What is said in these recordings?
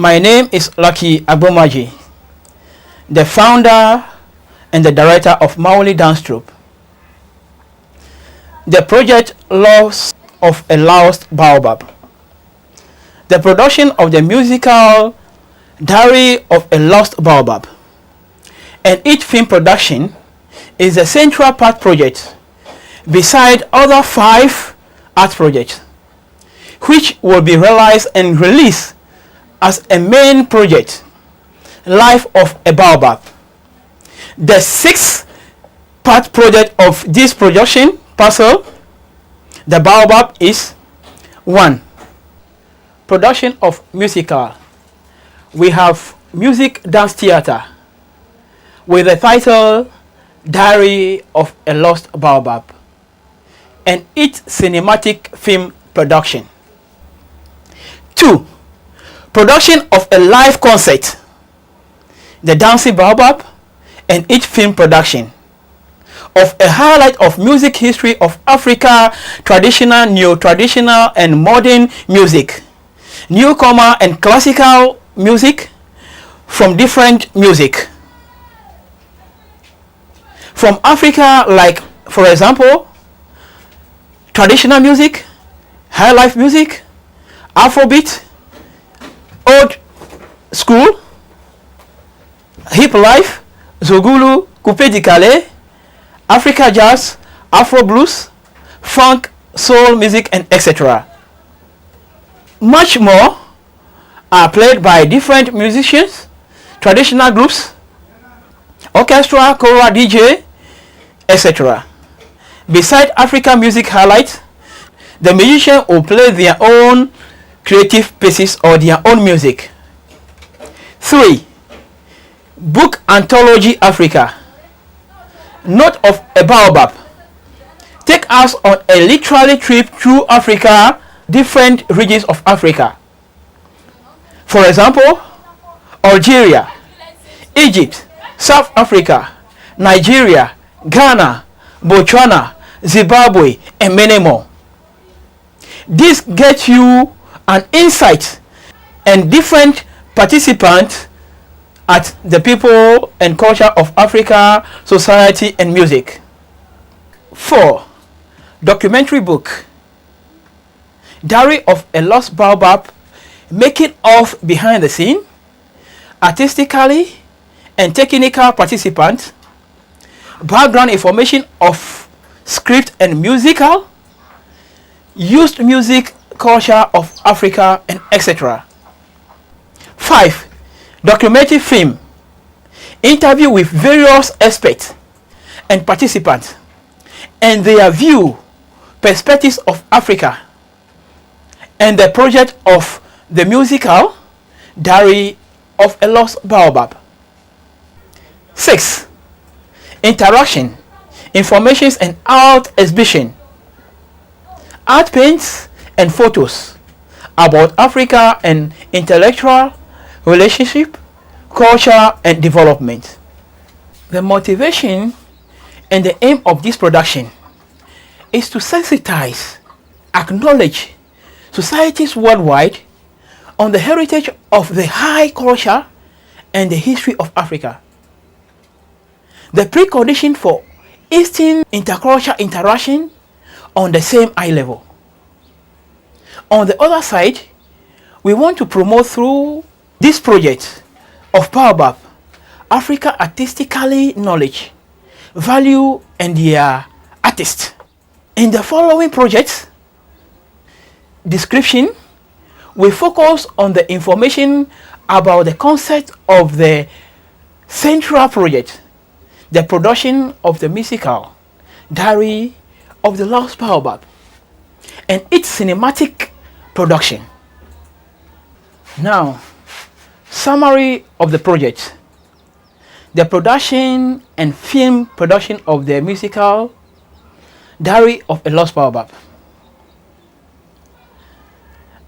My name is Lucky Agbomaji, the founder and the director of Maoli Dance Troupe. The project Lost of a Lost Baobab. The production of the musical Diary of a Lost Baobab. And each film production is a central part project beside other 5 art projects, which will be realized and released as a main project, Life of a Baobab. The 6th part project of this production puzzle, the Baobab, is 1. Production of musical. We have music dance theater with the title Diary of a Lost Baobab and its cinematic film production. 2. Production of a live concert, the Dancing Baobab, and its film production of a highlight of music history of Africa, traditional, neo-traditional, and modern music, newcomer and classical music from different music. From Africa, like for example, traditional music, high life music, Afrobeat, old school, hip life, Zouglou, Coupé Décalé, Africa jazz, Afro blues, funk, soul music, and etc. Much more are played by different musicians, traditional groups, orchestra, choral, DJ, etc. Beside African music highlights, the musician will play their own creative pieces or their own music. 3. Book Anthology Africa. Note of a Baobab. Take us on a literary trip through Africa, different regions of Africa. For example, Algeria, Egypt, South Africa, Nigeria, Ghana, Botswana, Zimbabwe, and many more. This gets you an insight and different participants at the people and culture of Africa, society, and music. 4. Documentary book. Diary of a Lost Baobab, making of behind the scene, artistically and technical participants, background information of script and musical, used music, culture of Africa, and etc. 5. Documentary film. Interview with various experts and participants and their view, perspectives of Africa, and the project of the musical Diary of a Lost Baobab. 6. Interaction, informations and art exhibition, art paints and photos about Africa and intellectual relationship, culture, and development. The motivation and the aim of this production is to sensitize, acknowledge societies worldwide on the heritage of the high culture and the history of Africa. The precondition for Eastern intercultural interaction on the same eye level. On the other side, we want to promote through this project of Baobab Africa artistically knowledge, value, and their artists. In the following projects description, we focus on the information about the concept of the central project, the production of the musical Diary of the Lost Baobab, and its cinematic production. Now, summary of the project. The production and film production of the musical Diary of a Lost Baobab.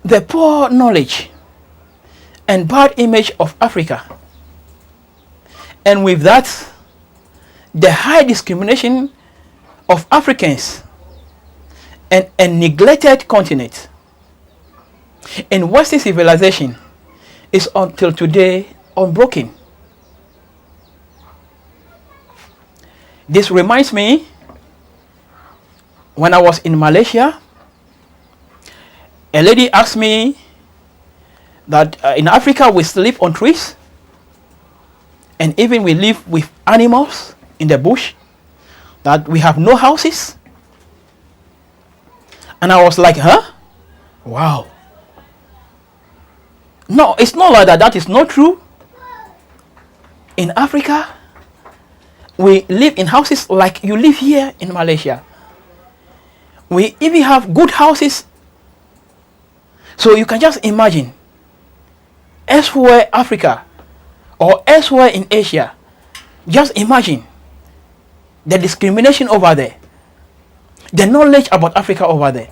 The poor knowledge and bad image of Africa, and with that, the high discrimination of Africans and a neglected continent. In Western civilization, is until today unbroken. This reminds me when I was in Malaysia, a lady asked me that in Africa we sleep on trees, and even we live with animals in the bush, that we have no houses. And I was like, huh? Wow. No, it's not like that. That is not true. In Africa, we live in houses like you live here in Malaysia. We even have good houses. So you can just imagine, elsewhere Africa or elsewhere in Asia, just imagine the discrimination over there, the knowledge about Africa over there.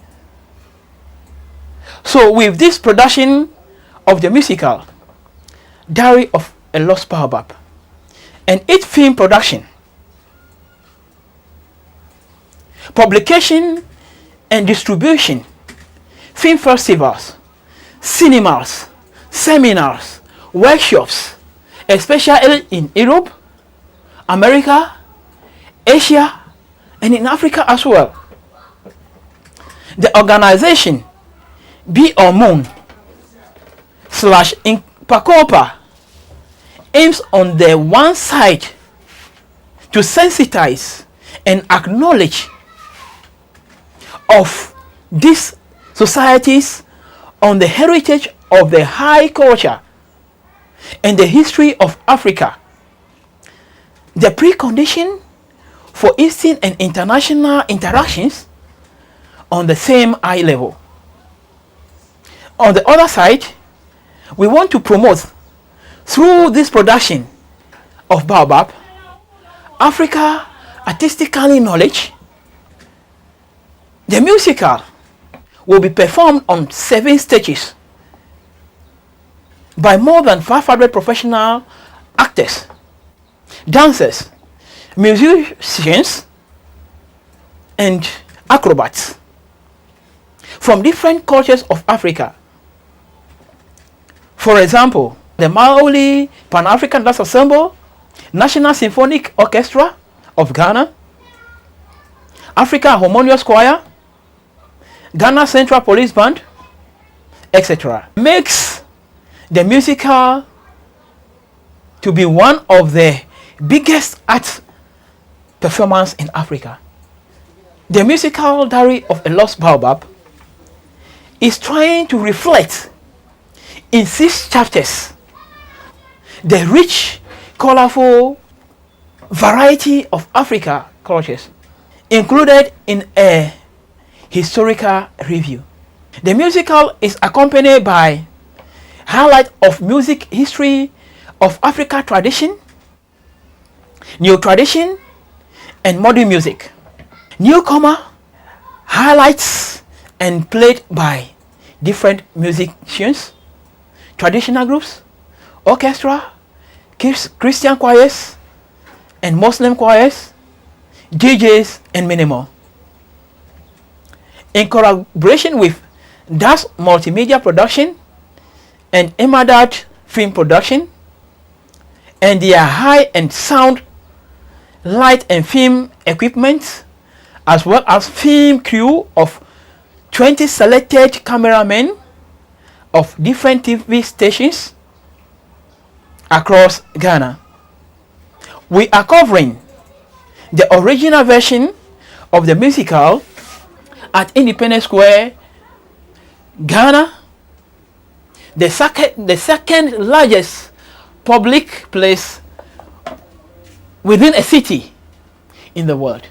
So with this production of the musical Diary of a Lost Baobab and its film production, publication and distribution, film festivals, cinemas, seminars, workshops, especially in Europe, America, Asia, and in Africa as well. The organization Be or Moon / Impacopa aims on the one side to sensitize and acknowledge of these societies on the heritage of the high culture and the history of Africa, the precondition for Eastern and international interactions on the same eye level. On the other side, we want to promote through this production of Baobab, Africa artistically knowledge. The musical will be performed on 7 stages by more than 500 professional actors, dancers, musicians, and acrobats from different cultures of Africa. For example, the Maoli Pan-African Dance Ensemble, National Symphonic Orchestra of Ghana, African Harmonious Choir, Ghana Central Police Band, etc. Makes the musical to be one of the biggest art performance in Africa. The musical Diary of a Lost Baobab is trying to reflect in 6 chapters the rich, colorful variety of Africa cultures included in a historical review. The musical is accompanied by highlight of music history of Africa tradition, new tradition, and modern music. Newcomer highlights and played by different musicians, traditional groups, orchestra, Christian choirs, and Muslim choirs, DJs, and many more. In collaboration with Das Multimedia Production and Imadat Film Production, and their high-end sound, light, and film equipment, as well as film crew of 20 selected cameramen of different TV stations across Ghana. We are covering the original version of the musical at Independence Square, Ghana, the second largest public place within a city in the world,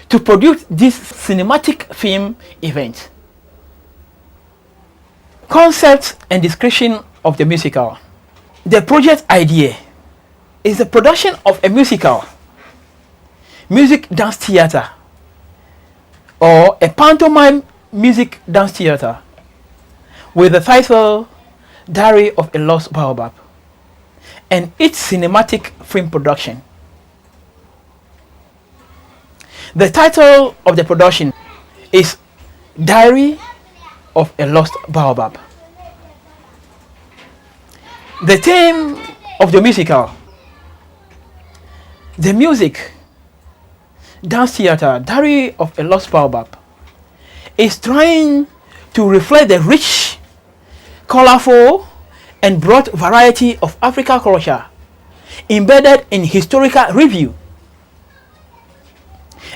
to produce this cinematic film event. Concept and description of the musical. The project idea is the production of a musical, music dance theater, or a pantomime music dance theater with the title Diary of a Lost Baobab and its cinematic film production. The title of the production is Diary of a Lost Baobab. The theme of the musical, the music, dance theater, Diary of a Lost Baobab, is trying to reflect the rich, colorful, and broad variety of African culture embedded in historical review.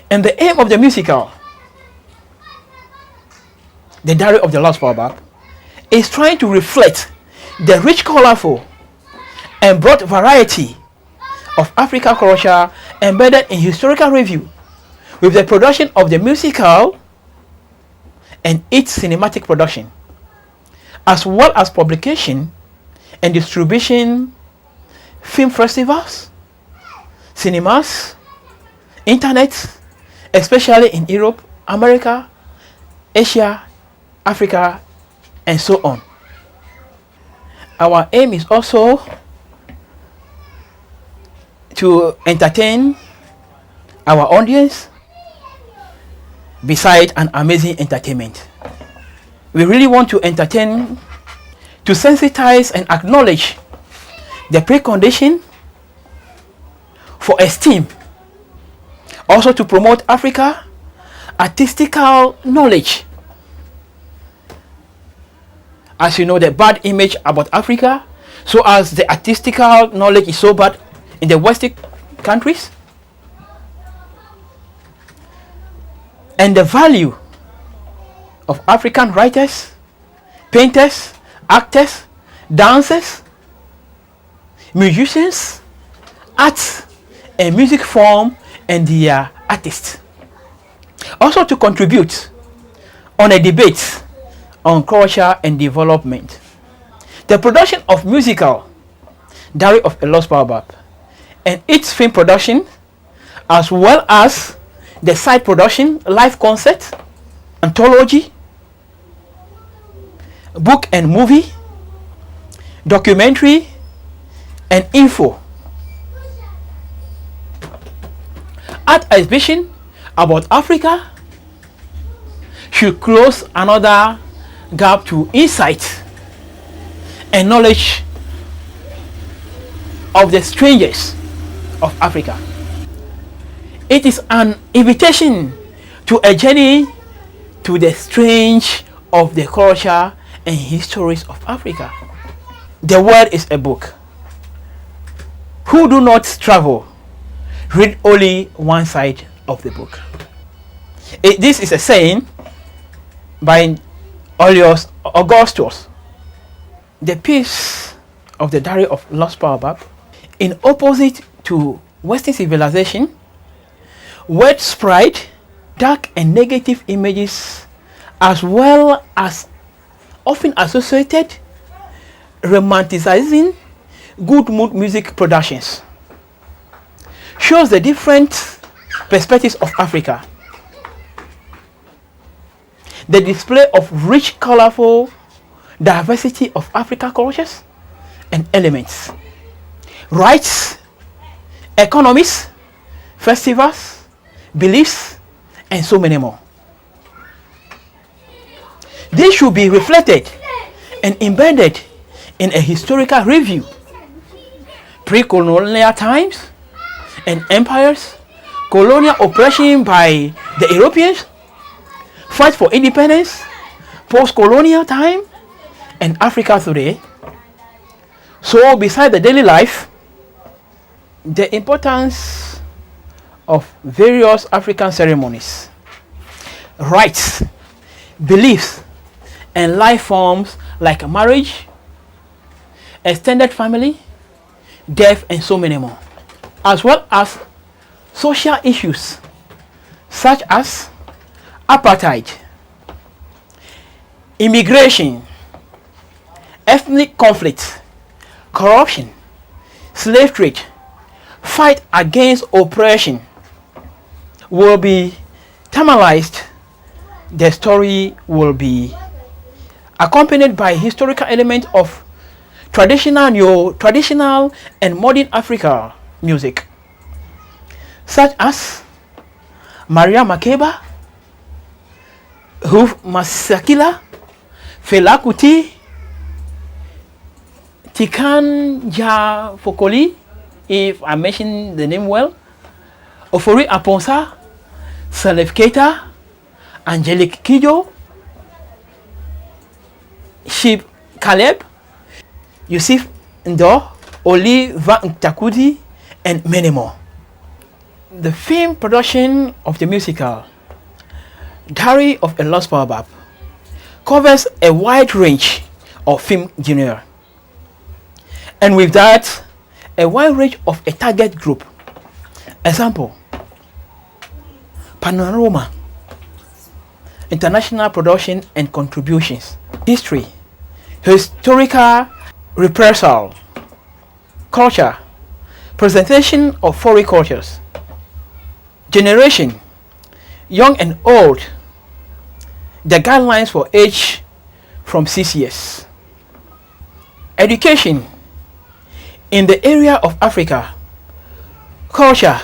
And the aim of the musical, The Diary of the Lost Baobab, is trying to reflect the rich, colorful, and broad variety of African culture embedded in historical review, with the production of the musical and its cinematic production, as well as publication and distribution, film festivals, cinemas, internet, especially in Europe, America, Asia, Africa, and so on. Our aim is also to entertain our audience beside an amazing entertainment. We really want to entertain, to sensitize and acknowledge the precondition for esteem, also to promote Africa artistical knowledge. As you know, the bad image about Africa, so as the artistical knowledge is so bad in the Western countries, and the value of African writers, painters, actors, dancers, musicians, arts and music form and their artists. Also to contribute on a debate on culture and development. The production of musical Diary of a Lost Baobab and its film production, as well as the side production, live concert, anthology, book and movie, documentary, and info. Art exhibition about Africa should close another gap to insight and knowledge of the strangers of Africa. It is an invitation to a journey to the strange of the culture and histories of Africa. The world is a book. Who do not travel, read only one side of the book. This is a saying by Augustus. The piece of the Diary of Lost Baobab, in opposite to Western civilization, word spread dark and negative images, as well as often associated romanticizing good mood music productions, shows the different perspectives of Africa. The display of rich, colorful diversity of African cultures and elements, rights, economies, festivals, beliefs, and so many more. This should be reflected and embedded in a historical review. Pre-colonial times and empires, colonial oppression by the Europeans, fight for independence, post-colonial time, and Africa today. So beside the daily life, the importance of various African ceremonies, rites, beliefs, and life forms like marriage, extended family, death, and so many more, as well as social issues such as apartheid, immigration, ethnic conflict, corruption, slave trade, fight against oppression will be thermalized. The story will be accompanied by historical element of traditional, neo-traditional, and modern Africa music, such as Maria Makeba, Ruf Masekela, Fela Kuti, Tikan Jah Fokoli, if I mention the name well, Ofori Aponsa, Salif Keita, Angelique Kidjo, Shib Caleb, Yusuf Ndo, Oli Van Takudi, and many more. The film production of the musical Diary of a Lost Baobab covers a wide range of film genre, and with that, a wide range of a target group. Example: Panorama, international production and contributions, history, historical reversal, culture, presentation of foreign cultures, generation, young and old, the guidelines for age from 6 years, education in the area of Africa, culture,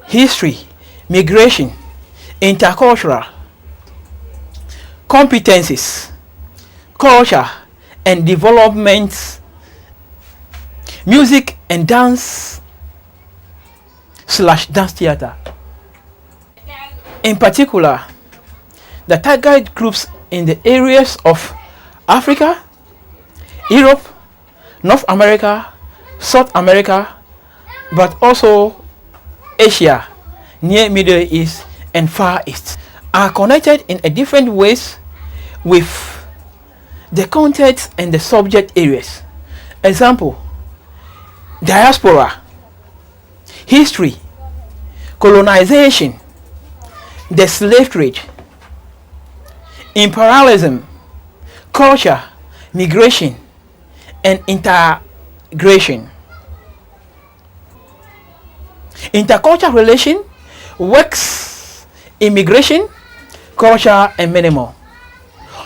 history, migration, intercultural, competencies, culture and development, music and dance / dance theater. In particular, the target groups in the areas of Africa, Europe, North America, South America, but also Asia, Near Middle East, and Far East are connected in a different ways with the context and the subject areas. Example: diaspora, history, colonization, the slave trade, imperialism, culture, migration, and integration. Intercultural relation works, immigration, culture, and many more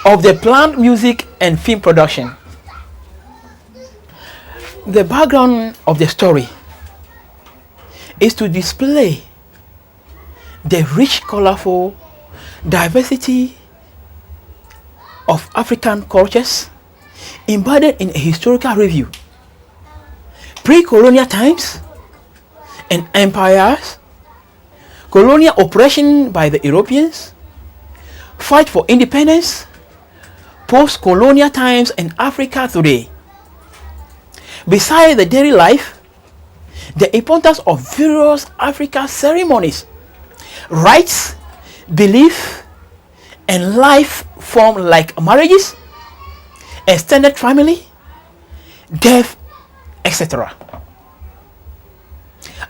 of the planned music and film production. The background of the story is to display the rich, colorful diversity of African cultures embedded in a historical review. Pre-colonial times and empires, colonial oppression by the Europeans, fight for independence, post-colonial times in Africa today. Besides the daily life, the importance of various African ceremonies, rites, belief, and life form like marriages, extended family, death, etc.,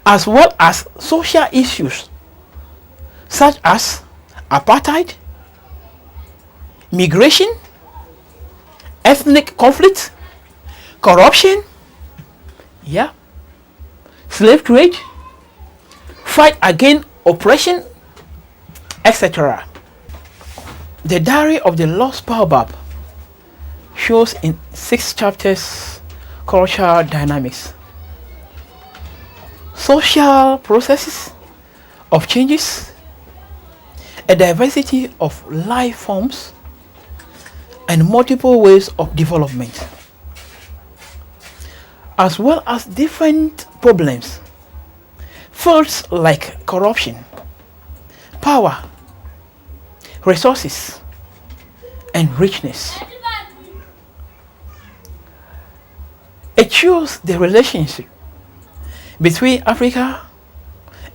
as well as social issues such as apartheid, migration, ethnic conflict, corruption, slave trade, fight against oppression, etc. The Diary of the Lost Baobab shows in 6 chapters cultural dynamics, social processes of changes, a diversity of life forms, and multiple ways of development, as well as different problems, fields like corruption, power, resources, and richness. It shows the relationship between Africa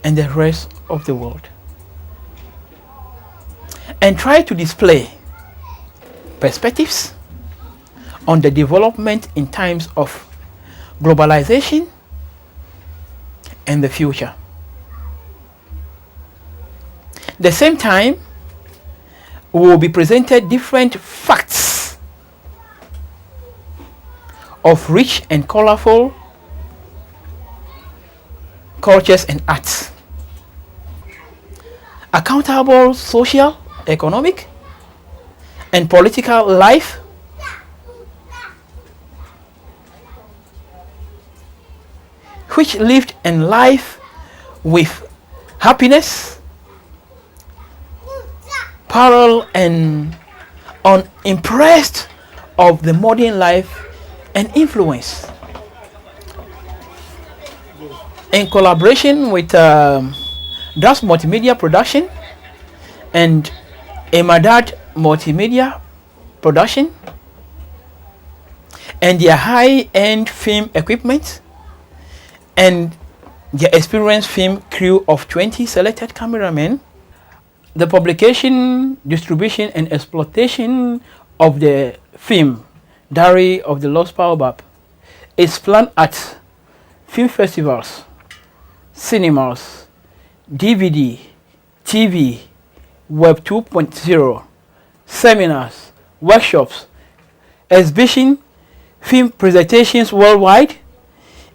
and the rest of the world, and try to display perspectives on the development in times of globalization and the future. At the same time, we will be presented different facts of rich and colorful cultures and arts, accountable social, economic, and political life, which lived in life with happiness, parallel and unimpressed of the modern life and influence. in collaboration with Das Multimedia Production and Emadat Multimedia Production and their high-end film equipment and their experienced film crew of 20 selected cameramen. The publication, distribution, and exploitation of the film Diary of the Lost Baobab is planned at film festivals, cinemas, DVD, TV, Web 2.0, seminars, workshops, exhibition, film presentations worldwide,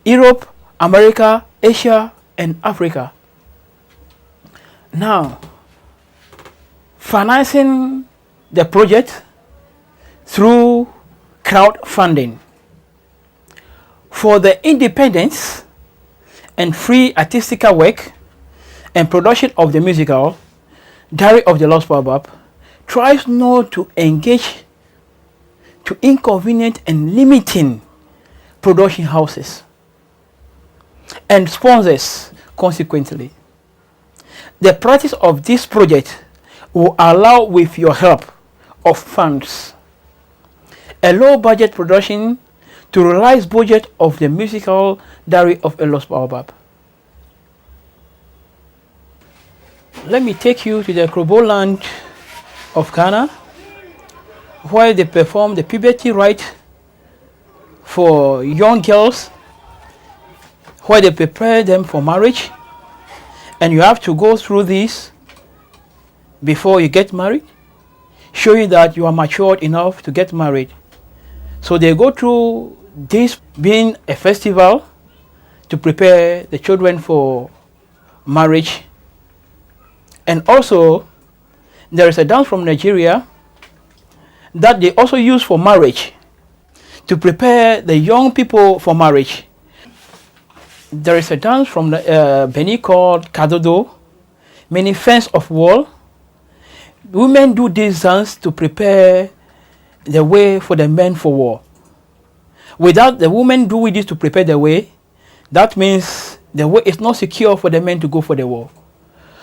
Europe, America, Asia, and Africa. Now, financing the project through crowdfunding. For the independence and free artistical work and production of the musical, Diary of the Lost Baobab tries not to engage to inconvenient and limiting production houses and sponsors consequently. The practice of this project will allow, with your help of funds, a low budget production to realize budget of the musical Diary of a Lost Baobab. Let me take you to the Krobo land of Ghana, where they perform the puberty rite for young girls, where they prepare them for marriage, and you have to go through this before you get married, showing that you are matured enough to get married. So they go through this being a festival to prepare the children for marriage. And also, there is a dance from Nigeria that they also use for marriage, to prepare the young people for marriage. There is a dance from Benin called Kadodo, meaning fence of wall. Women do this dance to prepare the way for the men for war. Without the women doing this to prepare the way, that means the way is not secure for the men to go for the war.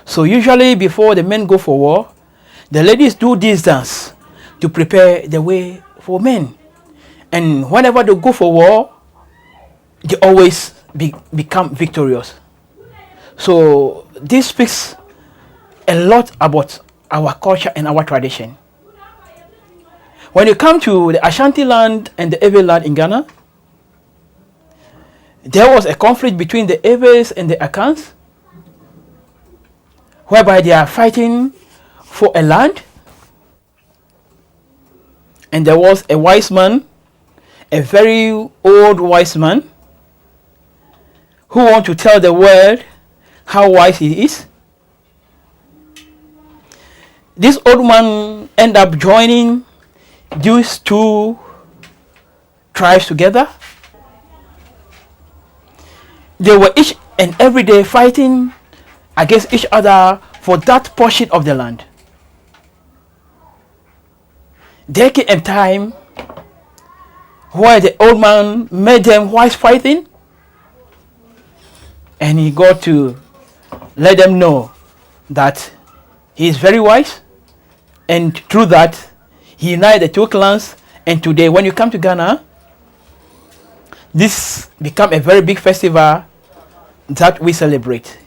So usually before the men go for war, the ladies do this dance to prepare the way for men. And whenever they go for war, they always become victorious. So this speaks a lot about our culture and our tradition. When you come to the Ashanti land and the Ewe land in Ghana, there was a conflict between the Ewes and the Akans, whereby they are fighting for a land. And there was a wise man, a very old wise man, who want to tell the world how wise he is. This old man ended up joining these two tribes together. They were each and every day fighting against each other for that portion of the land. There came a time where the old man made them wise fighting, and he got to let them know that he is very wise, and through that he united the two clans. And today when you come to Ghana, this become a very big festival that we celebrate.